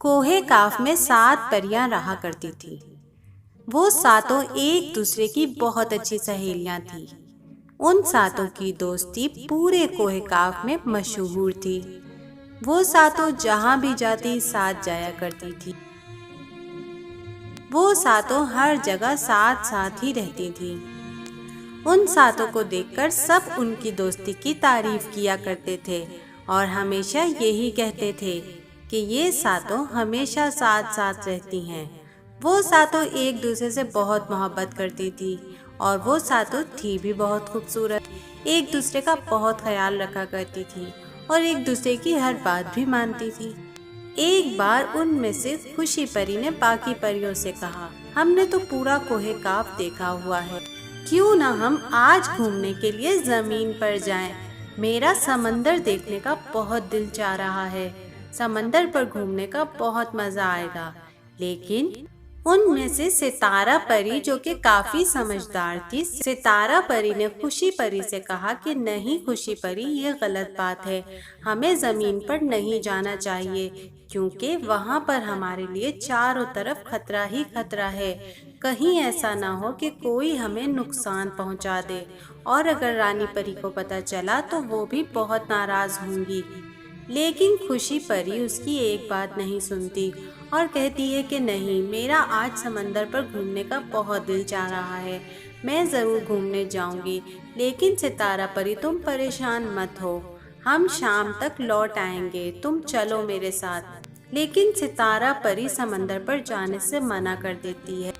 कोहे काफ में 7 परियां रहा करती थी। वो सातों एक दूसरे की बहुत अच्छी सहेलियां थी। उन सातों की दोस्ती पूरे कोहे काफ में मशहूर थी। वो सातों जहां भी जाती साथ जाया करती थी। वो सातों हर जगह साथ साथ ही रहती थी। उन सातों को देखकर सब उनकी दोस्ती की तारीफ किया करते थे और हमेशा यही कहते थे कि ये सातों हमेशा साथ साथ रहती हैं। वो सातों एक दूसरे से बहुत मोहब्बत करती थी और वो सातों थी भी बहुत खूबसूरत। एक दूसरे का बहुत ख्याल रखा करती थी और एक दूसरे की हर बात भी मानती थी। एक बार उनमें से खुशी परी ने बाकी परियों से कहा, हमने तो पूरा कोहे काफ देखा हुआ है, क्यों ना हम आज घूमने के लिए जमीन पर जाएं? मेरा समंदर देखने का बहुत दिल चाह रहा है। समंदर पर घूमने का बहुत मजा आएगा। लेकिन उनमें से सितारा परी, जो कि काफी समझदार थी, सितारा परी ने खुशी परी से कहा कि नहीं खुशी परी, ये गलत बात है। हमें जमीन पर नहीं जाना चाहिए क्योंकि वहाँ पर हमारे लिए चारों तरफ खतरा ही खतरा है। कहीं ऐसा ना हो कि कोई हमें नुकसान पहुँचा दे, और अगर रानी परी को पता चला तो वो भी बहुत नाराज होंगी। लेकिन खुशी परी उसकी एक बात नहीं सुनती और कहती है कि नहीं, मेरा आज समंदर पर घूमने का बहुत दिल चाह रहा है, मैं ज़रूर घूमने जाऊंगी। लेकिन सितारा परी, तुम परेशान मत हो, हम शाम तक लौट आएंगे, तुम चलो मेरे साथ। लेकिन सितारा परी समंदर पर जाने से मना कर देती है।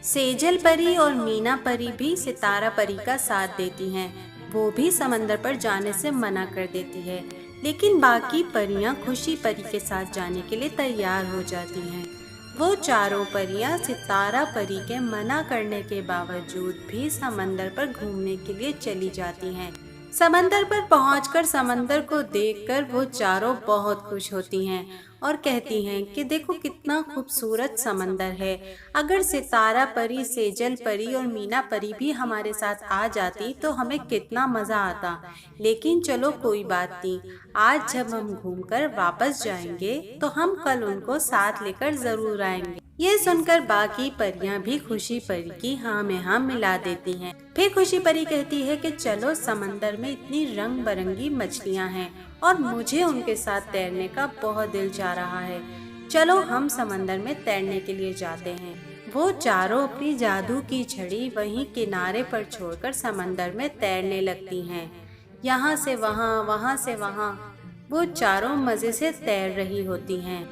सेजल परी और मीना परी भी सितारा परी का साथ देती हैं। वो भी समंदर पर जाने से मना कर देती है। लेकिन बाकी परियां खुशी परी के साथ जाने के लिए तैयार हो जाती हैं। वो चारों परियां सितारा परी के मना करने के बावजूद भी समंदर पर घूमने के लिए चली जाती हैं। समंदर पर पहुंचकर समंदर को देखकर वो चारों बहुत खुश होती हैं और कहती हैं कि देखो कितना खूबसूरत समंदर है। अगर सितारा परी, सेजल परी और मीना परी भी हमारे साथ आ जाती तो हमें कितना मज़ा आता। लेकिन चलो कोई बात नहीं, आज जब हम घूमकर वापस जाएंगे तो हम कल उनको साथ लेकर ज़रूर आएंगे। ये सुनकर बाकी परियां भी खुशी परी की हाँ में हाँ मिला देती हैं। फिर खुशी परी कहती है कि चलो, समंदर में इतनी रंग बिरंगी मछलियां हैं और मुझे उनके साथ तैरने का बहुत दिल चाह रहा है। चलो हम समंदर में तैरने के लिए जाते हैं। वो चारों अपनी जादू की छड़ी वहीं किनारे पर छोड़कर समंदर में तैरने लगती हैं। यहाँ से वहाँ, वहाँ से वहाँ, वो चारों मजे से तैर रही होती हैं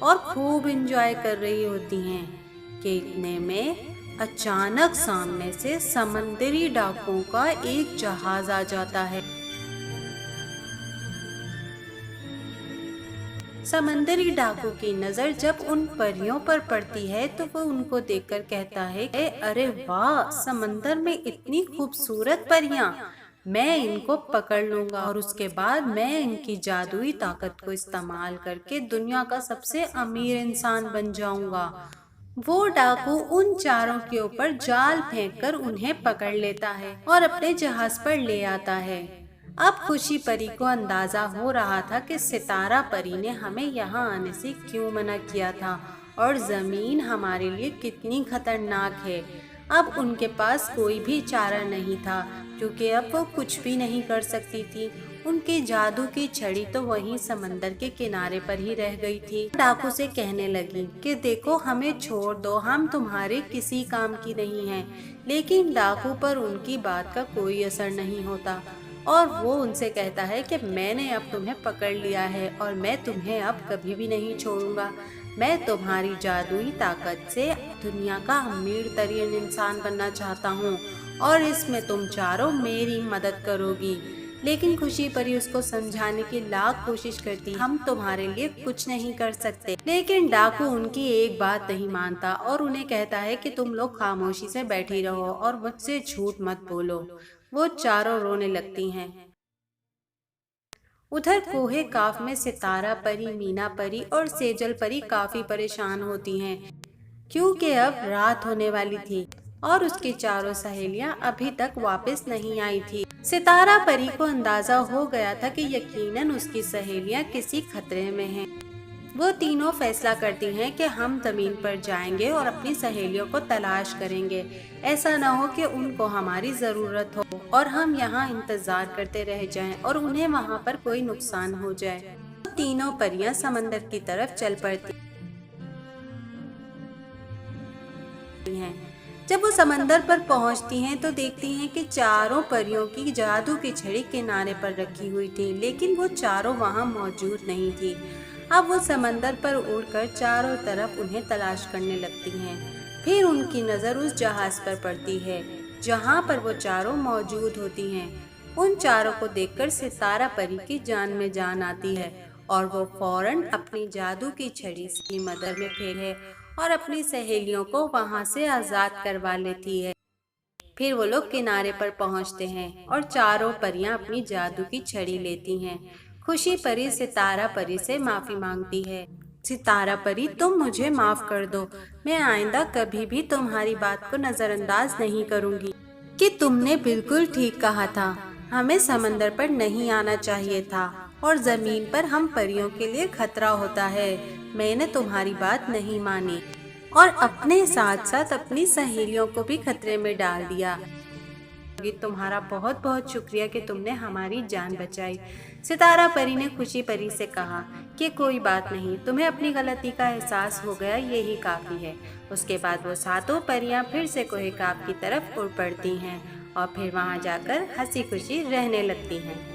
और खूब एंजॉय कर रही होती हैं कि इतने में अचानक सामने से समंदरी डाकुओं का एक जहाज आ जाता है। समंदरी डाकू की नजर जब उन परियों पर पड़ती है तो वो उनको देखकर कहता है, अरे वाह, समंदर में इतनी खूबसूरत परियां, मैं इनको पकड़ लूंगा और उसके बाद मैं इनकी जादुई ताकत को इस्तेमाल करके दुनिया का सबसे अमीर इंसान बन जाऊंगा। वो डाकू उन चारों के ऊपर जाल फेंककर उन्हें पकड़ लेता है और अपने जहाज पर ले आता है। अब खुशी परी को अंदाजा हो रहा था कि सितारा परी ने हमें यहाँ आने से क्यों मना किया था और जमीन हमारे लिए कितनी खतरनाक है। अब उनके पास कोई भी चारा नहीं था क्योंकि अब वो कुछ भी नहीं कर सकती थी। उनकी जादू की छड़ी तो वहीं समंदर के किनारे पर ही रह गई थी। डाकू से कहने लगी कि देखो, हमें छोड़ दो, हम तुम्हारे किसी काम की नहीं हैं। लेकिन डाकू पर उनकी बात का कोई असर नहीं होता और वो उनसे कहता है कि मैंने अब तुम्हें पकड़ लिया है और मैं तुम्हें अब कभी भी नहीं छोड़ूंगा। मैं तुम्हारी जादुई ताकत से दुनिया का अमीर तरीन इंसान बनना चाहता हूँ और इसमें तुम चारों मेरी मदद करोगी। लेकिन खुशी परी उसको समझाने की लाख कोशिश करती, हम तुम्हारे लिए कुछ नहीं कर सकते। लेकिन डाकू उनकी एक बात नहीं मानता और उन्हें कहता है कि तुम लोग खामोशी से बैठी रहो और मुझसे झूठ मत बोलो। वो चारों रोने लगती हैं। उधर कोहे काफ में सितारा परी, मीना परी और सेजल परी काफी परेशान होती हैं क्योंकि अब रात होने वाली थी। और उसकी चारों सहेलियां अभी तक वापस नहीं आई थी। सितारा परी को अंदाजा हो गया था कि यकीनन उसकी सहेलियां किसी खतरे में हैं। वो तीनों फैसला करती हैं कि हम जमीन पर जाएंगे और अपनी सहेलियों को तलाश करेंगे। ऐसा न हो कि उनको हमारी जरूरत हो और हम यहाँ इंतजार करते रह जाएं और उन्हें वहाँ पर कोई नुकसान हो जाए। तीनों परियां समंदर की तरफ चल पड़ती हैं। जब वो समंदर पर पहुंचती हैं तो देखती हैं कि चारों परियों की जादू की छड़ी किनारे पर रखी हुई थी, लेकिन वो चारों वहां मौजूद नहीं थी। अब वो समंदर पर उड़कर चारों तरफ उन्हें तलाश करने लगती हैं। फिर उनकी नज़र उस जहाज पर पड़ती है जहां पर वो चारों मौजूद होती हैं। उन चारों को देखकर सितारा परी की जान में जान आती है और वो फौरन अपनी जादू की छड़ी की मदद में फेंके और अपनी सहेलियों को वहां से आज़ाद करवा लेती है। फिर वो लोग किनारे पर पहुंचते हैं और चारों परियां अपनी जादू की छड़ी लेती हैं। खुशी परी सितारा परी से माफी मांगती है। सितारा परी, तुम मुझे माफ कर दो। मैं आइंदा कभी भी तुम्हारी बात को नजरअंदाज नहीं करूंगी। कि तुमने बिल्कुल ठीक कहा था, हमें समंदर पर नहीं आना चाहिए था और जमीन पर हम परियों के लिए खतरा होता है। मैंने तुम्हारी बात नहीं मानी और अपने साथ साथ अपनी सहेलियों को भी खतरे में डाल दिया। तुम्हारा बहुत बहुत शुक्रिया कि तुमने हमारी जान बचाई। सितारा परी ने खुशी परी से कहा कि कोई बात नहीं, तुम्हें अपनी गलती का एहसास हो गया, यही काफ़ी है। उसके बाद वो सातों परियां फिर से कोहे काफ की तरफ उड़ पड़ती हैं और फिर वहां जाकर हंसी खुशी रहने लगती हैं।